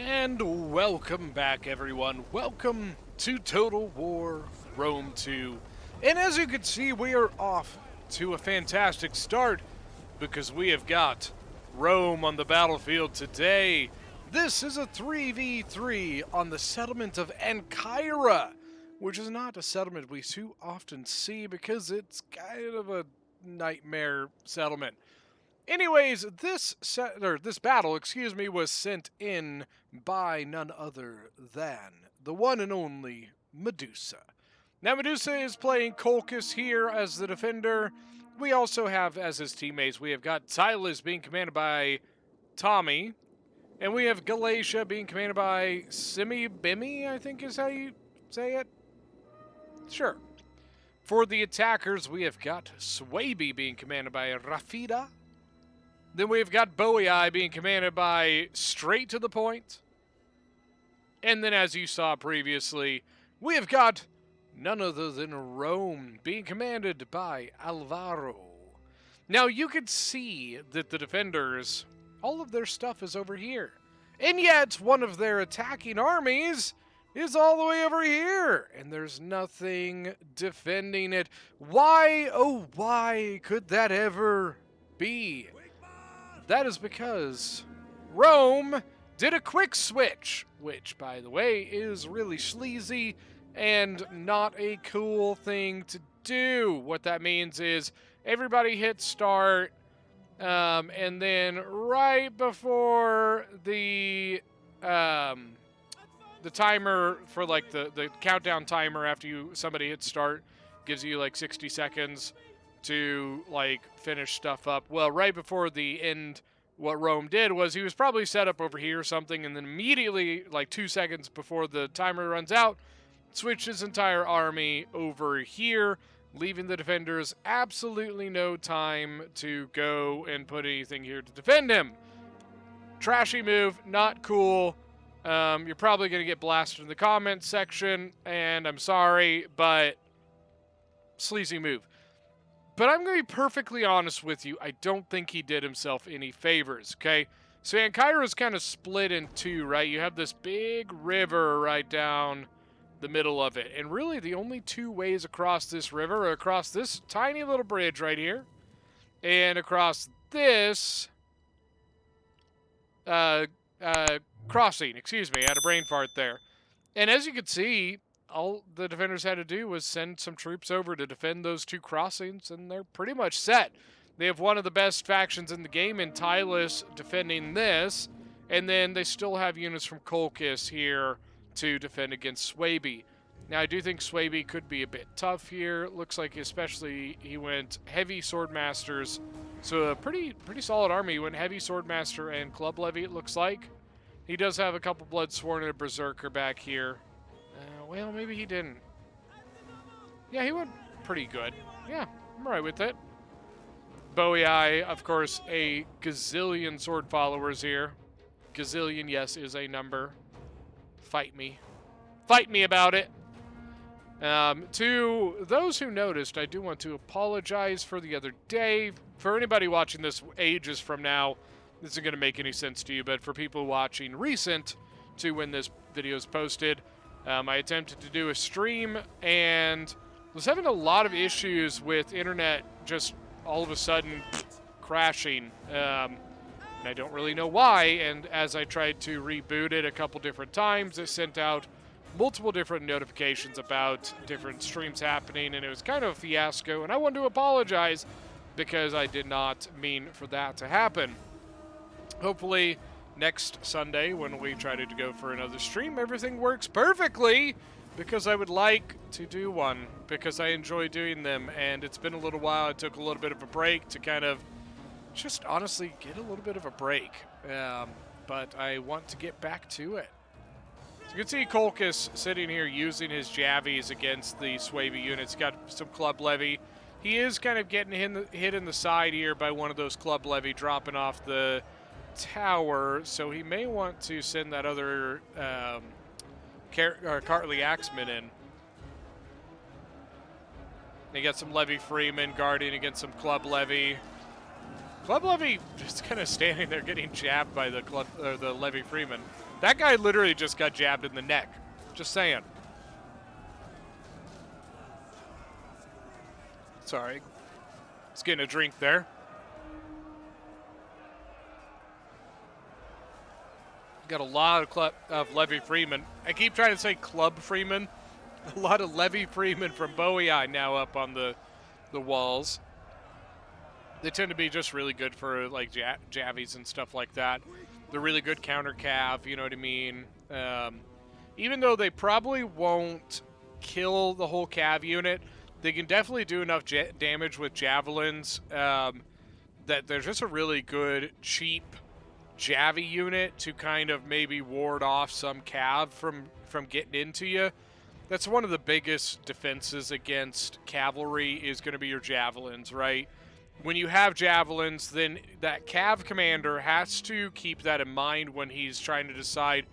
And welcome back, everyone. Welcome to Total War Rome 2. And as you can see, we are off to a fantastic start because we have got Rome on the battlefield today. This is a 3v3 on the settlement of Ancyra, which is not a settlement we too often see because it's kind of a nightmare settlement. Anyways, this battle, was sent in by none other than the one and only Medusa. Now, Medusa is playing Colchis here as the defender. We also have, as his teammates, we have got Silas being commanded by Tommy, and we have Galatia being commanded by Simi Bimi, I think is how you say it. Sure. For the attackers, we have got Swaby being commanded by Rafida. Then we've got Bowie being commanded by Straight to the Point. And then, as you saw previously, we have got none other than Rome being commanded by Alvaro. Now, you could see that the defenders, all of their stuff is over here. And yet, one of their attacking armies is all the way over here. And there's nothing defending it. Why, oh, why could that ever be? That is because Rome did a quick switch, which, by the way, is really sleazy and not a cool thing to do. What that means is everybody hits start, and then right before the timer for like the countdown timer after somebody hits start gives you like 60 seconds to like finish stuff up. Well, right before the end, what Rome did was he was probably set up over here or something, and then immediately, like 2 seconds before the timer runs out, switched his entire army over here, leaving the defenders absolutely no time to go and put anything here to defend him. Trashy move, not cool. You're probably going to get blasted in the comments section, and I'm sorry, but sleazy move. But I'm going to be perfectly honest with you. I don't think he did himself any favors, okay? So Ancyra is kind of split in two, right? You have this big river right down the middle of it. And really the only two ways across this river are across this tiny little bridge right here and across this crossing. Excuse me, I had a brain fart there. And as you can see, all the defenders had to do was send some troops over to defend those two crossings, and they're pretty much set. They have one of the best factions in the game in Tylus defending this, and then they still have units from Colchis here to defend against Swaby. Now, I do think Swaby could be a bit tough here. Looks like especially he went heavy swordmasters, so a pretty solid army. He went heavy swordmaster and club levy, it looks like. He does have a couple blood sworn and a berserker back here. Well, maybe he didn't. Yeah, he went pretty good. Yeah, I'm right with it. Bowie, of course, a gazillion sword followers here. Gazillion, yes, is a number. Fight me. Fight me about it. To those who noticed, I do want to apologize for the other day. For anybody watching this ages from now, this isn't going to make any sense to you, but for people watching recent to when this video is posted, I attempted to do a stream and was having a lot of issues with internet just all of a sudden crashing. And I don't really know why. And as I tried to reboot it a couple different times, it sent out multiple different notifications about different streams happening. And it was kind of a fiasco. And I wanted to apologize because I did not mean for that to happen. Hopefully next Sunday, when we try to go for another stream, everything works perfectly, because I would like to do one, because I enjoy doing them, and it's been a little while. I took a little bit of a break to kind of just honestly get a little bit of a break, but I want to get back to it. So you can see Colchis sitting here using his javies against the Swaby units. Got some club levy. He is kind of getting hit in the side here by one of those club levy dropping off the tower, so he may want to send that other Cartley Axeman in. They got some Levy Freeman guarding against some Club Levy. Club Levy just kind of standing there getting jabbed by the Levy Freeman. That guy literally just got jabbed in the neck. Just saying. Sorry. Just getting a drink there. Got a lot of Levy Freeman. I keep trying to say Club Freeman. A lot of Levy Freeman from Bowie Eye now up on the walls. They tend to be just really good for like javies and stuff like that. They're really good counter cav, you know what I mean? Even though they probably won't kill the whole cav unit, they can definitely do enough damage with javelins that there's just a really good, cheap Javi unit to kind of maybe ward off some cav from getting into you. That's one of the biggest defenses against cavalry is going to be your javelins, right? When you have javelins, then that cav commander has to keep that in mind when he's trying to decide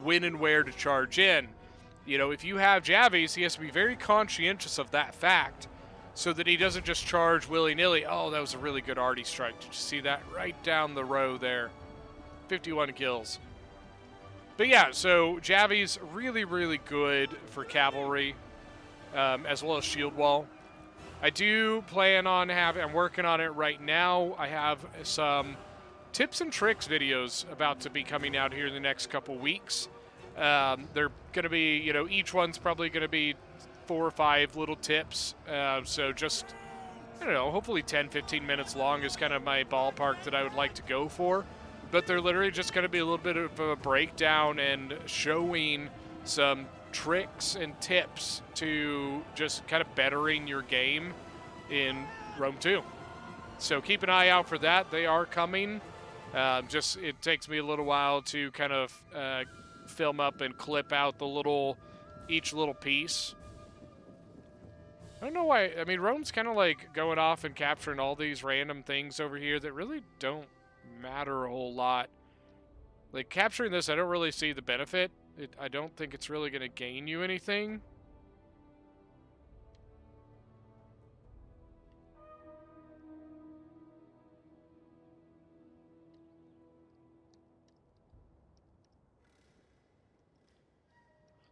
when and where to charge in. You know, if you have javies, he has to be very conscientious of that fact so that he doesn't just charge willy-nilly. Oh, that was a really good arty strike. Did you see that? Right down the row there. 51 kills. But yeah, so Javi's really, really good for cavalry, as well as shield wall. I do plan on I'm working on it right now. I have some tips and tricks videos about to be coming out here in the next couple weeks. They're going to be, you know, each one's probably going to be 4 or 5 little tips. So just, I don't know, hopefully 10, 15 minutes long is kind of my ballpark that I would like to go for. But they're literally just going to be a little bit of a breakdown and showing some tricks and tips to just kind of bettering your game in Rome 2. So keep an eye out for that. They are coming. It takes me a little while to kind of film up and clip out each little piece. I don't know why. I mean, Rome's kind of like going off and capturing all these random things over here that really don't matter a whole lot. Like capturing this, I don't really see the benefit. I don't think it's really going to gain you anything.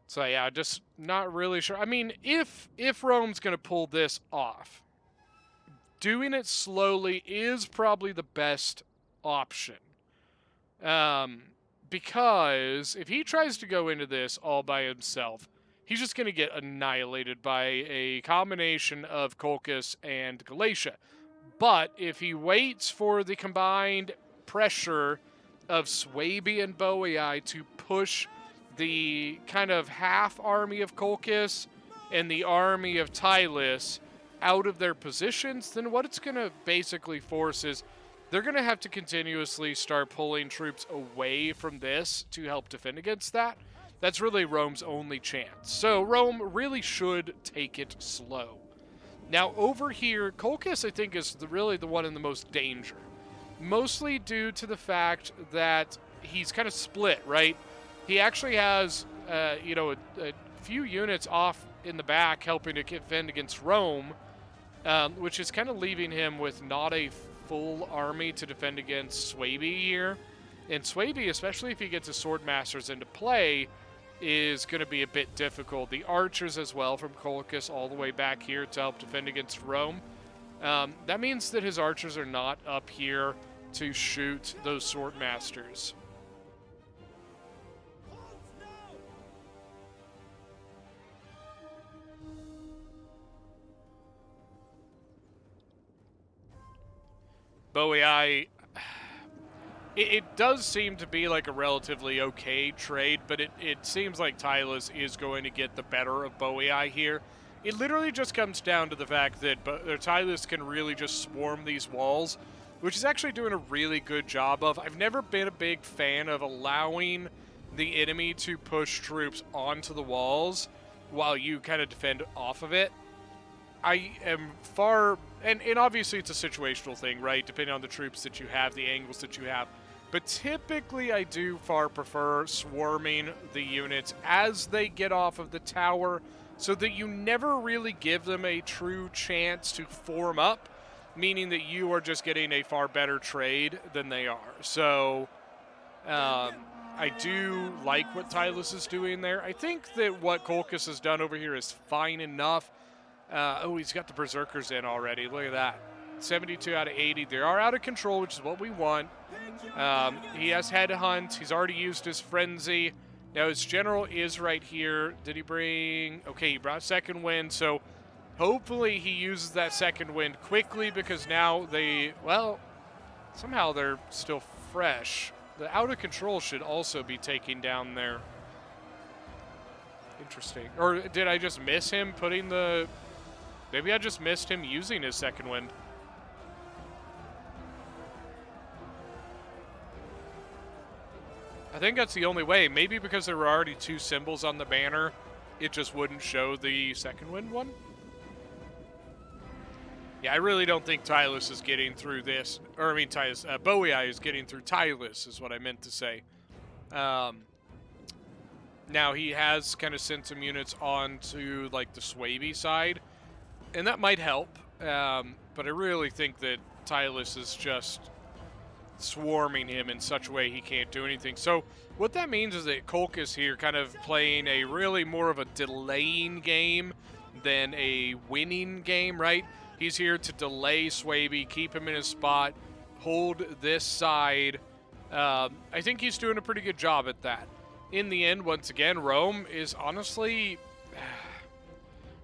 So yeah, just not really sure. I mean, if Rome's going to pull this off, doing it slowly is probably the best option. Because if he tries to go into this all by himself, he's just going to get annihilated by a combination of Colchis and Galatia. But if he waits for the combined pressure of Swaby and Bowie to push the kind of half army of Colchis and the army of Tylus out of their positions, then what it's going to basically force is they're going to have to continuously start pulling troops away from this to help defend against that. That's really Rome's only chance. So Rome really should take it slow. Now over here, Colchis I think is really the one in the most danger. Mostly due to the fact that he's kind of split, right? He actually has, a few units off in the back helping to defend against Rome, which is kind of leaving him with not a full army to defend against Swaby here. And Swaby, especially if he gets his sword masters into play, is going to be a bit difficult. The archers as well from Colchis all the way back here to help defend against Rome. That means that his archers are not up here to shoot those sword masters. Bowie, it does seem to be like a relatively okay trade, but it seems like Tylus is going to get the better of Bowie here. It literally just comes down to the fact that Tylus can really just swarm these walls, which is actually doing a really good job of. I've never been a big fan of allowing the enemy to push troops onto the walls while you kind of defend off of it. I am far, and obviously it's a situational thing, right? Depending on the troops that you have, the angles that you have. But typically I do far prefer swarming the units as they get off of the tower so that you never really give them a true chance to form up, meaning that you are just getting a far better trade than they are. So I do like what Tylus is doing there. I think that what Kolkus has done over here is fine enough. He's got the Berserkers in already. Look at that. 72 out of 80. They are out of control, which is what we want. He has Headhunt. He's already used his Frenzy. Now his General is right here. Did he bring... Okay, he brought Second Wind, so hopefully he uses that Second Wind quickly because now they... Well, somehow they're still fresh. The out of control should also be taking down there. Interesting. Or did I just miss him putting the... Maybe I just missed him using his Second Wind. I think that's the only way. Maybe because there were already 2 symbols on the banner, it just wouldn't show the Second Wind one. Yeah, I really don't think Tylus is getting through this. Or, I mean, Boei is getting through Tylus, is what I meant to say. Now, he has kind of sent some units onto, like, the Swaby side. And that might help. But I really think that Tylus is just swarming him in such a way he can't do anything. So, what that means is that Kolkus here kind of playing a really more of a delaying game than a winning game, right? He's here to delay Swaby, keep him in his spot, hold this side. I think he's doing a pretty good job at that. In the end, once again, Rome is honestly...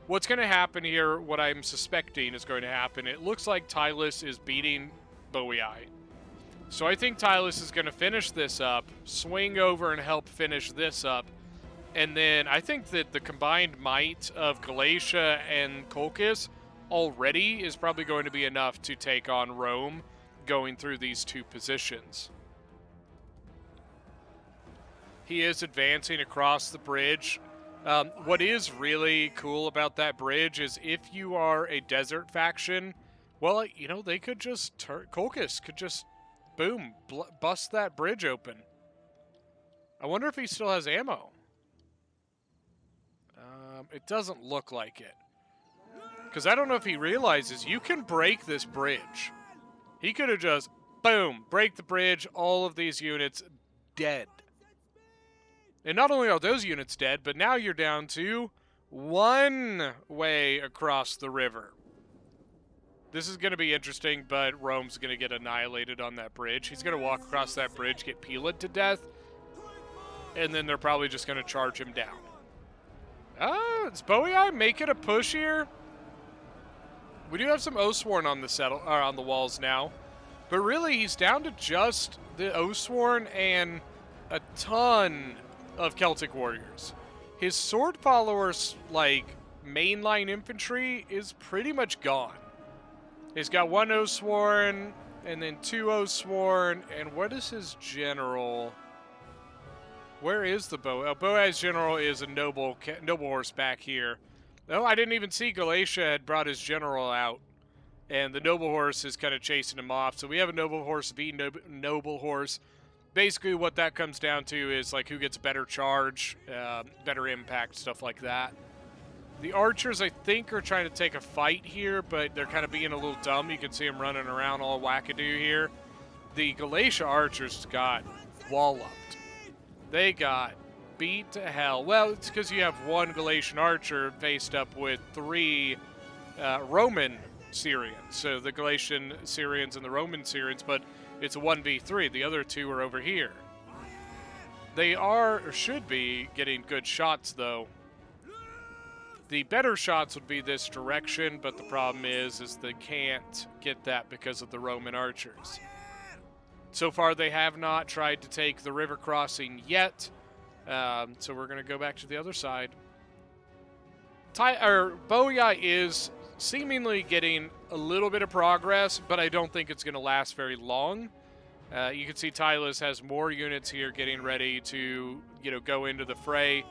What's going to happen here, what I'm suspecting is going to happen, it looks like Tylus is beating Boei. So I think Tylus is going to finish this up, swing over and help finish this up. And then I think that the combined might of Galatia and Kolkus already is probably going to be enough to take on Rome going through these 2 positions. He is advancing across the bridge. What is really cool about that bridge is if you are a desert faction, well, you know, they could just Kolkus could just, boom, bust that bridge open. I wonder if he still has ammo. It doesn't look like it. Because I don't know if he realizes you can break this bridge. He could have just, boom, break the bridge, all of these units dead. And not only are those units dead, but now you're down to 1 way across the river. This is going to be interesting, but Rome's going to get annihilated on that bridge. He's going to walk across that bridge, get peeled to death, and then they're probably just going to charge him down. Is Boei making a push here? We do have some Oathsworn on the walls now, but really he's down to just the Oathsworn and a ton of Celtic warriors. His sword followers, like mainline infantry, is pretty much gone. He's got 1 Oathsworn and then 2 Oathsworn, and what is his general? Where is the Boei? Oh, Boei's general is a noble horse back here. Oh, I didn't even see Galatia had brought his general out. And the noble horse is kind of chasing him off. So we have a noble horse v noble horse. Basically what that comes down to is like who gets better charge, better impact, stuff like that. The archers, I think, are trying to take a fight here, but they're kind of being a little dumb. You can see them running around all wackadoo here. The Galatia archers got walloped. They got beat to hell. Well, it's because you have 1 Galatian archer faced up with 3 Roman Syrians. So the Galatian Syrians and the Roman Syrians, but it's a 1v3. The other 2 are over here. They are, or should be, getting good shots, though. The better shots would be this direction, but the problem is they can't get that because of the Roman archers. So far, they have not tried to take the river crossing yet. So we're going to go back to the other side. Boei is seemingly getting a little bit of progress, but I don't think it's going to last very long. You can see Tylus has more units here getting ready to, go into the fray.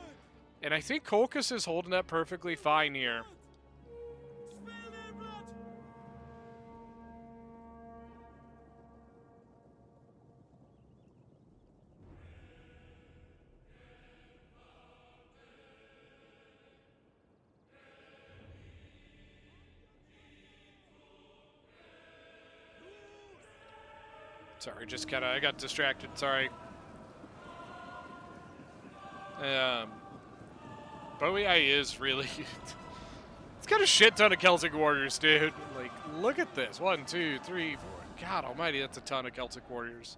And I think Kolkus is holding up perfectly fine here. Sorry, I got distracted, sorry. But yeah, he is really... It's got a shit ton of Celtic Warriors, dude. Like, look at this. 1, 2, 3, 4. God almighty, that's a ton of Celtic Warriors.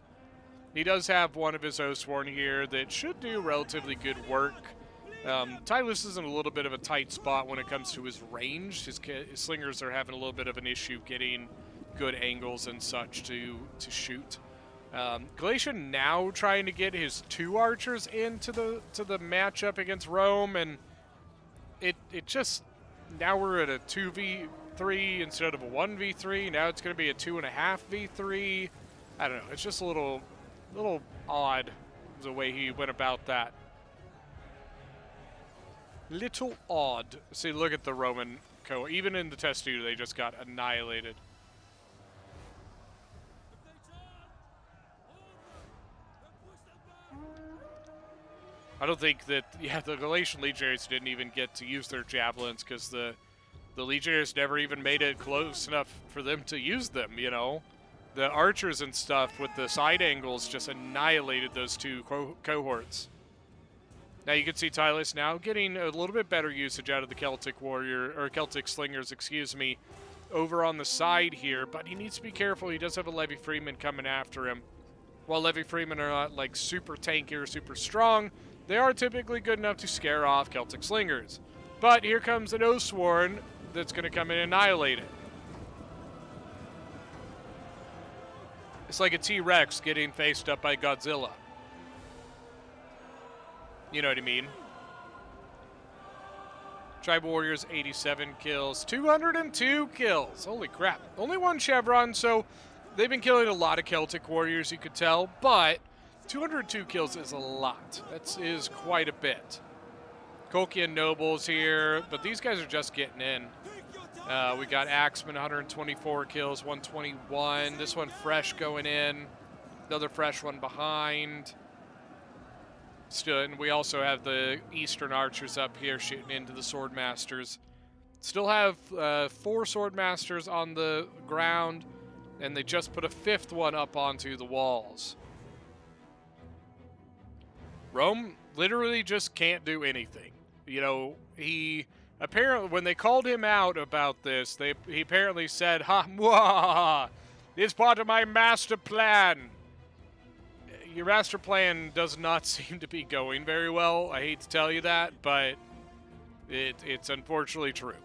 He does have one of his Oathsworn here that should do relatively good work. Tylus is in a little bit of a tight spot when it comes to his range. His slingers are having a little bit of an issue getting good angles and such to shoot. Glacier now trying to get his 2 archers into the matchup against Rome, and it just, now we're at a 2v3 instead of a 1v3. Now it's going to be a 2.5v3. I don't know. It's just a little odd the way he went about that. Little odd. See, look at the Roman even in the test studio, they just got annihilated. I don't think that, the Galatian Legionaries didn't even get to use their javelins because the Legionaries never even made it close enough for them to use them, you know? The archers and stuff with the side angles just annihilated those 2 cohorts. Now you can see Tylus now getting a little bit better usage out of the Celtic Warrior, or Celtic Slingers, excuse me, over on the side here, but he needs to be careful. He does have a Levy Freeman coming after him. While Levy Freeman are not like super tanky or super strong, they are typically good enough to scare off Celtic Slingers. But here comes an Oathsworn that's going to come in and annihilate it. It's like a T-Rex getting faced up by Godzilla. You know what I mean? Tribal Warriors, 87 kills. 202 kills. Holy crap. Only 1 Chevron, so they've been killing a lot of Celtic Warriors, you could tell. But 202 kills is a lot. That is quite a bit. Kolkian Nobles here, but these guys are just getting in. We got Axeman, 124 kills, 121. This one fresh going in. Another fresh one behind. Still, and we also have the Eastern Archers up here shooting into the Swordmasters. Still have 4 Swordmasters on the ground, and they just put a 5th one up onto the walls. Rome literally just can't do anything. You know, he apparently, when they called him out about this, he apparently said, "Ha, mwah, it's part of my master plan." Your master plan does not seem to be going very well. I hate to tell you that, but it's unfortunately true.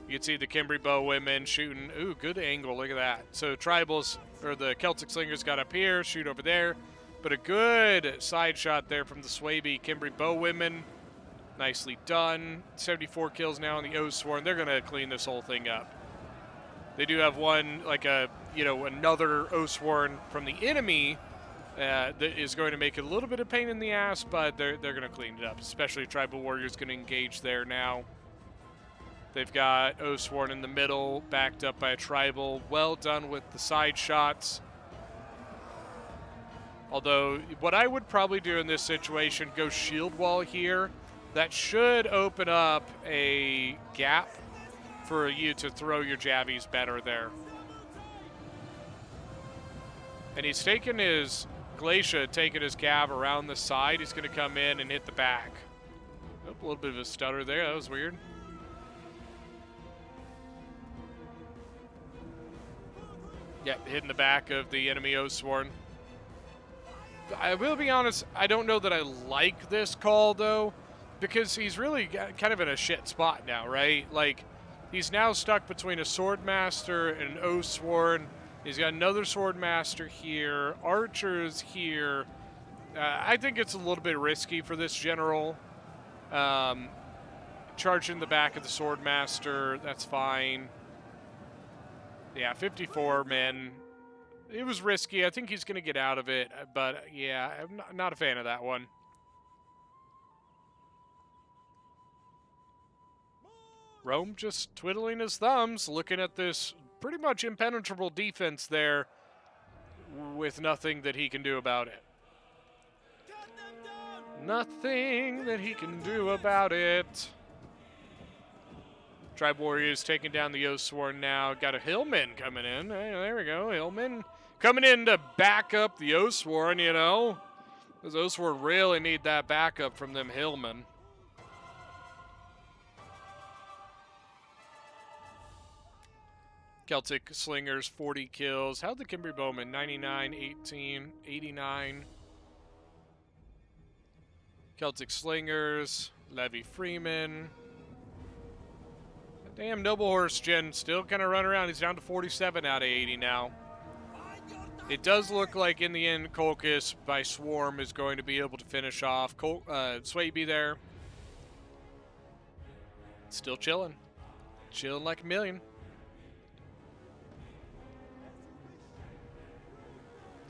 You can see the Cimbri Bowwomen shooting. Ooh, good angle. Look at that. So tribals, or the Celtic Slingers got up here, shoot over there. But a good side shot there from the Swaby Cimbri Bowwomen. Nicely done. 74 kills now on the Oathsworn. They're going to clean this whole thing up. They do have one, like another Oathsworn from the enemy that is going to make it a little bit of pain in the ass, but they're going to clean it up. Especially Tribal Warriors going to engage there now. They've got Oathsworn in the middle, backed up by a Tribal. Well done with the side shots. Although, what I would probably do in this situation, go shield wall here. That should open up a gap for you to throw your javies better there. And he's taking his Glacier, taking his cab around the side. He's going to come in and hit the back. Oh, a little bit of a stutter there. That was weird. Yep, hitting the back of the enemy Oathsworn. I will be honest, I don't know that I like this call, though, because he's really kind of in a shit spot now, right? Like, he's now stuck between a Swordmaster and an Oathsworn. He's got another Swordmaster here, archers here. I think it's a little bit risky for this general. Charging the back of the Swordmaster, that's fine. Yeah, 54 men. It was risky. I think he's going to get out of it, but yeah, I'm not a fan of that one. Rome just twiddling his thumbs, looking at this pretty much impenetrable defense there with nothing that he can do about it. Nothing that he can do about it. Tribe Warriors taking down the Oathsworn now. Got a Hillman coming in. Hey, there we go. Hillman coming in to back up the Oathsworn, you know. Because those will really need that backup from them Hillmen. Celtic Slingers, 40 kills. How'd the Kimberly Bowman? 99, 18, 89. Celtic Slingers, Levy Freeman. Damn, Noble Horse Gen still kind of running around. He's down to 47 out of 80 now. It does look like in the end, Colchis by Swarm is going to be able to finish off. Swaby there. Still chilling. Chilling like a million.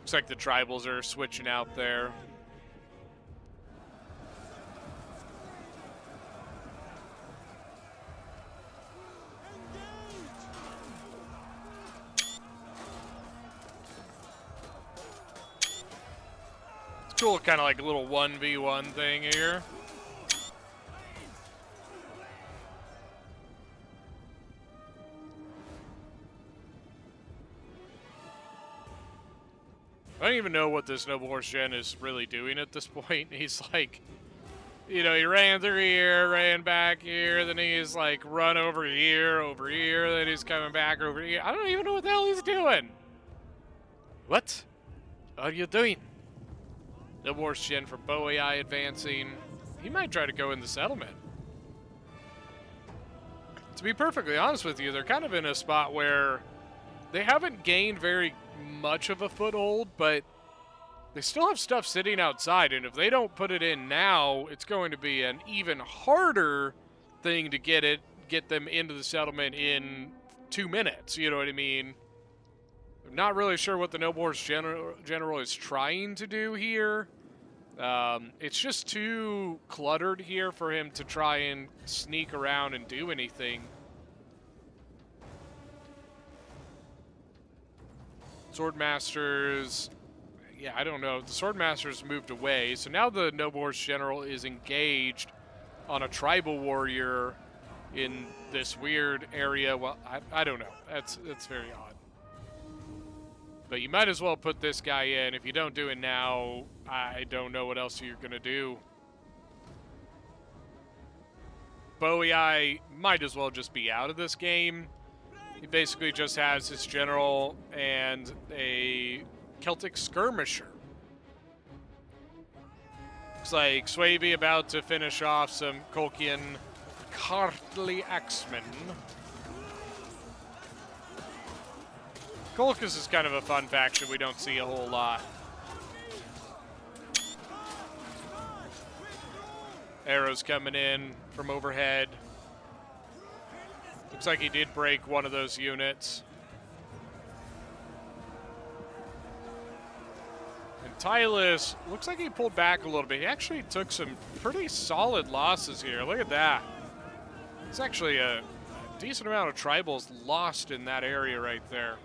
Looks like the tribals are switching out there. It's cool, kind of like a little 1v1 thing here. I don't even know what this Noble Horse Gen is really doing at this point. He's like, you know, he ran through here, ran back here, then he's like run over here, then he's coming back over here. I don't even know what the hell he's doing. What are you doing? Noble Horse Gen for Bow AI advancing. He might try to go in the settlement. To be perfectly honest with you, they're kind of in a spot where they haven't gained very much of a foothold, but they still have stuff sitting outside, and if they don't put it in now, it's going to be an even harder thing to get them into the settlement in 2 minutes. You know what I mean? I'm not really sure what the Noble Horse General is trying to do here. It's just too cluttered here for him to try and sneak around and do anything. Swordmasters, yeah, I don't know. The Swordmasters moved away, so now the Noble Horse General is engaged on a tribal warrior in this weird area. Well, I don't know. That's very odd. But you might as well put this guy in. If you don't do it now, I don't know what else you're going to do. Bowie might as well just be out of this game. He basically just has his general and a Celtic skirmisher. Looks like Swaby about to finish off some Colchian Cartly Axemen. Colchis is kind of a fun faction we don't see a whole lot. Arrows coming in from overhead. Looks like he did break one of those units. And Tylus, looks like he pulled back a little bit. He actually took some pretty solid losses here. Look at that. It's actually a decent amount of tribals lost in that area right there.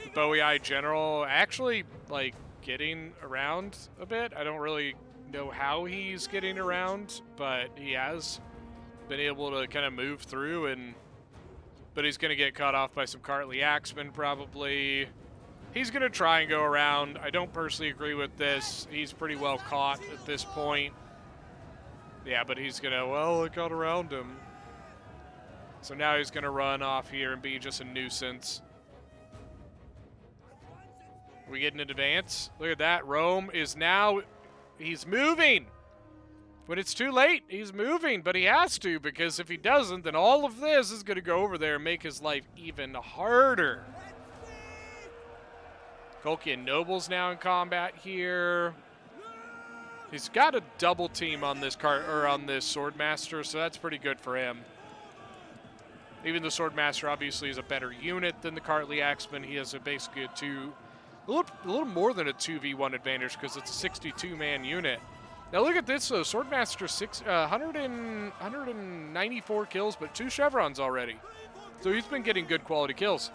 The Bowie General actually, like, getting around a bit. I don't really know how he's getting around, but he has been able to kind of move through, but he's going to get cut off by some Cartly Axemen probably. He's going to try and go around. I don't personally agree with this. He's pretty well caught at this point. Yeah, but he's going to, well, it got around him. So now he's going to run off here and be just a nuisance. We get an advance. Look at that. Rome is now, he's moving. When it's too late, he's moving, but he has to, because if he doesn't, then all of this is going to go over there and make his life even harder. Colchian Noble's now in combat here. He's got a double team on this on this Swordmaster, so that's pretty good for him. Even the Swordmaster obviously is a better unit than the Cartly Axeman. He has basically a little more than a 2v1 advantage because it's a 62-man unit. Now look at this, though. Swordmaster 194 kills, but 2 chevrons already. So he's been getting good quality kills.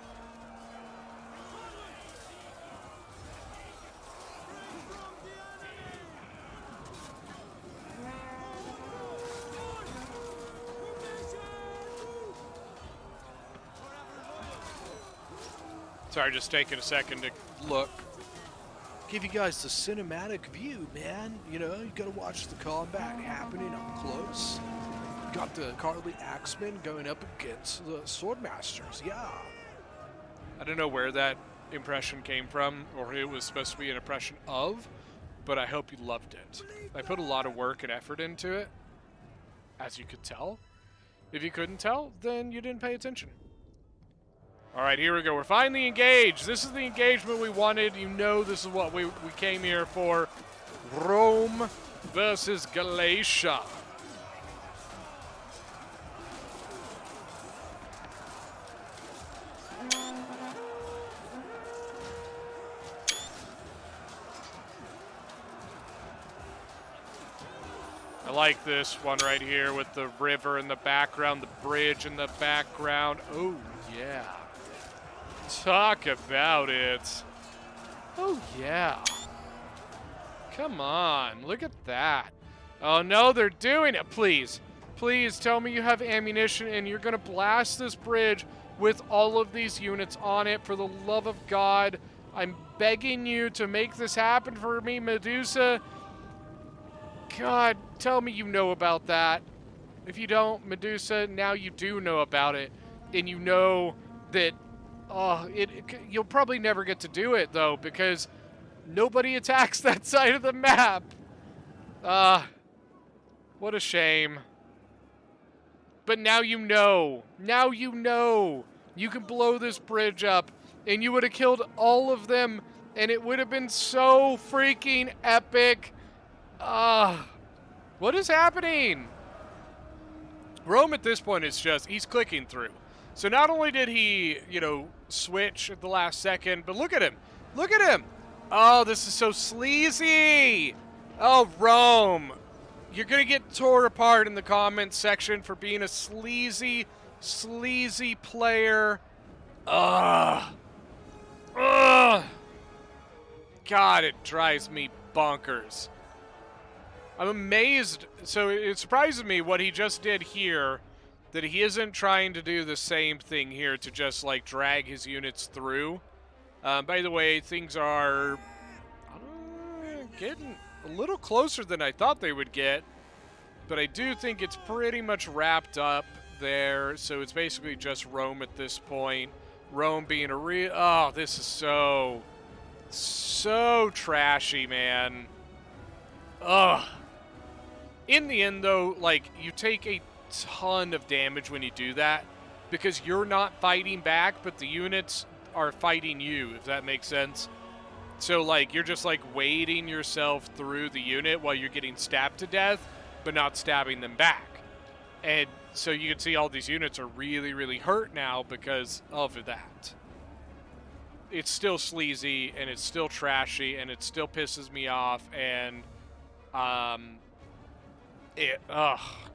Sorry, just taking a second to look. give you guys the cinematic view, man. You know, you gotta watch the combat happening up close. Got the Carly Axemen going up against the Swordmasters, yeah. I don't know where that impression came from, or it was supposed to be an impression of, but I hope you loved it. I put a lot of work and effort into it, as you could tell. If you couldn't tell, then you didn't pay attention. All right, here we go. We're finally engaged. This is the engagement we wanted. You know this is what we came here for. Rome versus Galatia. I like this one right here with the river in the background, the bridge in the background. Oh, yeah. Talk about it. Oh, yeah. Come on, look at that. Oh, no, they're doing it. Please, please tell me you have ammunition and you're going to blast this bridge with all of these units on it. For the love of God, I'm begging you to make this happen for me, Medusa. God, tell me you know about that. If you don't, Medusa, now you do know about it. And you know that, you'll probably never get to do it, though, because nobody attacks that side of the map. What a shame. But now you know. Now you know. You can blow this bridge up, and you would have killed all of them, and it would have been so freaking epic. What is happening? Rome at this point is just, he's clicking through. So not only did he, switch at the last second, but look at him. Look at him. Oh, this is so sleazy. Oh, Rome. You're going to get torn apart in the comments section for being a sleazy player. Ugh. God, it drives me bonkers. I'm amazed. So it surprises me what he just did here, that he isn't trying to do the same thing here to just, drag his units through. By the way, things are getting a little closer than I thought they would get, but I do think it's pretty much wrapped up there, so it's basically just Rome at this point. Rome being a real... Oh, this is so trashy, man. Ugh. In the end, though, you take a ton of damage when you do that, because you're not fighting back, but the units are fighting you, if that makes sense. So, you're just, wading yourself through the unit while you're getting stabbed to death, but not stabbing them back. And so you can see all these units are really, really hurt now because of that. It's still sleazy, and it's still trashy, and it still pisses me off, and,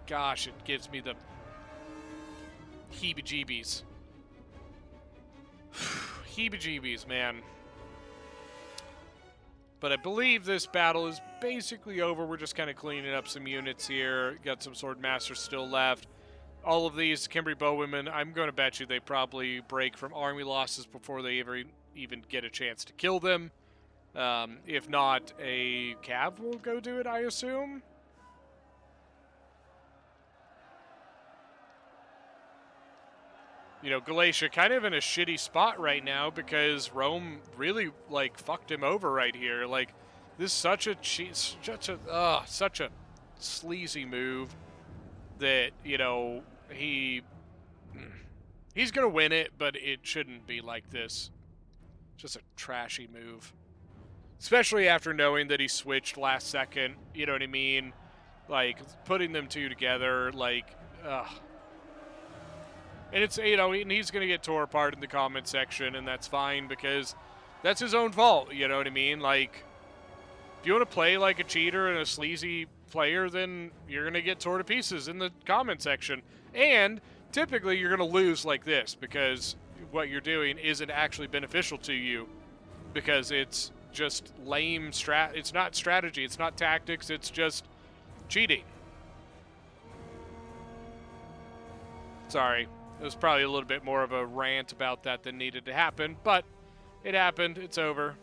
gosh, it gives me the heebie-jeebies. Heebie-jeebies, man. But I believe this battle is basically over. We're just kind of cleaning up some units here. Got some Swordmasters still left. All of these Kimberly Bowwomen, I'm going to bet you they probably break from army losses before they ever even get a chance to kill them. If not, a Cav will go do it, I assume. Galatia kind of in a shitty spot right now because Rome really, fucked him over right here. This is such a sleazy move that, he's going to win it, but it shouldn't be like this. Just a trashy move. Especially after knowing that he switched last second, you know what I mean? Putting them two together, ugh. And it's, and he's going to get tore apart in the comment section, and that's fine because that's his own fault, you know what I mean? If you want to play like a cheater and a sleazy player, then you're going to get tore to pieces in the comment section. And typically you're going to lose like this because what you're doing isn't actually beneficial to you because it's just lame it's not strategy, it's not tactics, it's just cheating. Sorry. It was probably a little bit more of a rant about that than needed to happen, but it happened. It's over.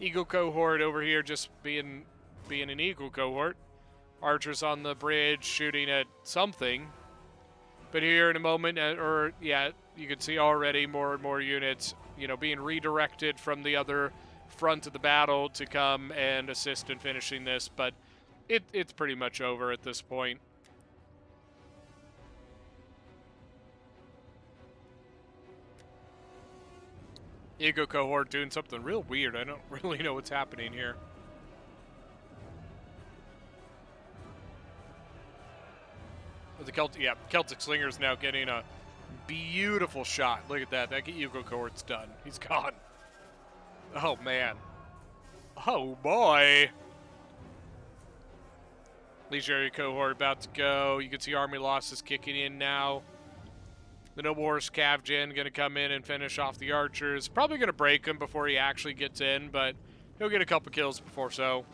Eagle cohort over here just being an eagle cohort. Archers on the bridge shooting at something. But here in a moment, you can see already more and more units, being redirected from the other front of the battle to come and assist in finishing this. But it's pretty much over at this point. Eagle cohort doing something real weird. I don't really know what's happening here. The Celtic Slinger's now getting a beautiful shot. Look at that. That Eagle cohort's done. He's gone. Oh, man. Oh, boy. Legionary cohort about to go. You can see army losses kicking in now. The Noble Horse Cav Gen going to come in and finish off the archers. Probably going to break him before he actually gets in, but he'll get a couple kills before so.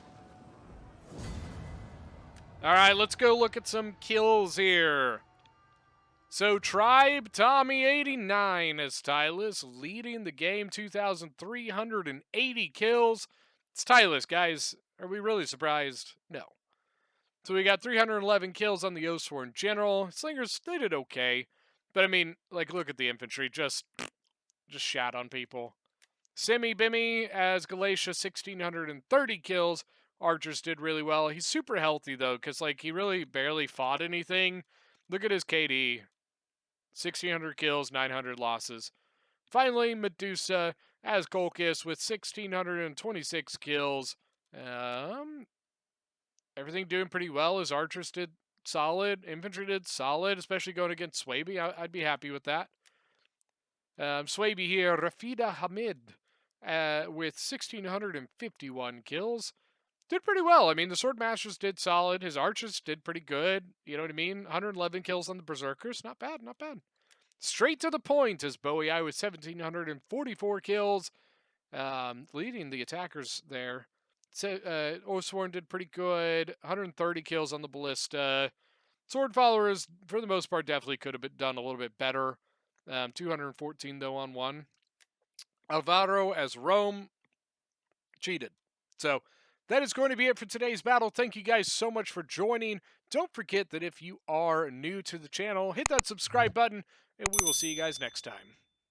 All right, let's go look at some kills here. So Tribe Tommy 89 as Tylus leading the game, 2,380 kills. It's Tylus, guys. Are we really surprised? No. So we got 311 kills on the Oathsworn General. Slingers, they did okay. But I mean, like, look at the infantry. Just shat on people. Simi Bimmy as Galatia, 1,630 kills. Archers did really well. He's super healthy, though, because, like, he really barely fought anything. Look at his KD. 1,600 kills, 900 losses. Finally, Medusa as Golkis with 1,626 kills. Everything doing pretty well. His archers did solid. Infantry did solid, especially going against Swaby. I'd be happy with that. Swaby here, Rafida Hamid with 1,651 kills. Did pretty well. I mean, the Swordmasters did solid. His archers did pretty good. You know what I mean? 111 kills on the Berserkers. Not bad, not bad. Straight to the point as Bowie I with 1,744 kills, leading the attackers there. So, Oathsworn did pretty good. 130 kills on the Ballista. Sword Followers, for the most part, definitely could have been done a little bit better. 214, though, on one. Alvaro as Rome cheated. So that is going to be it for today's battle. Thank you guys so much for joining. Don't forget that if you are new to the channel, hit that subscribe button, and we will see you guys next time.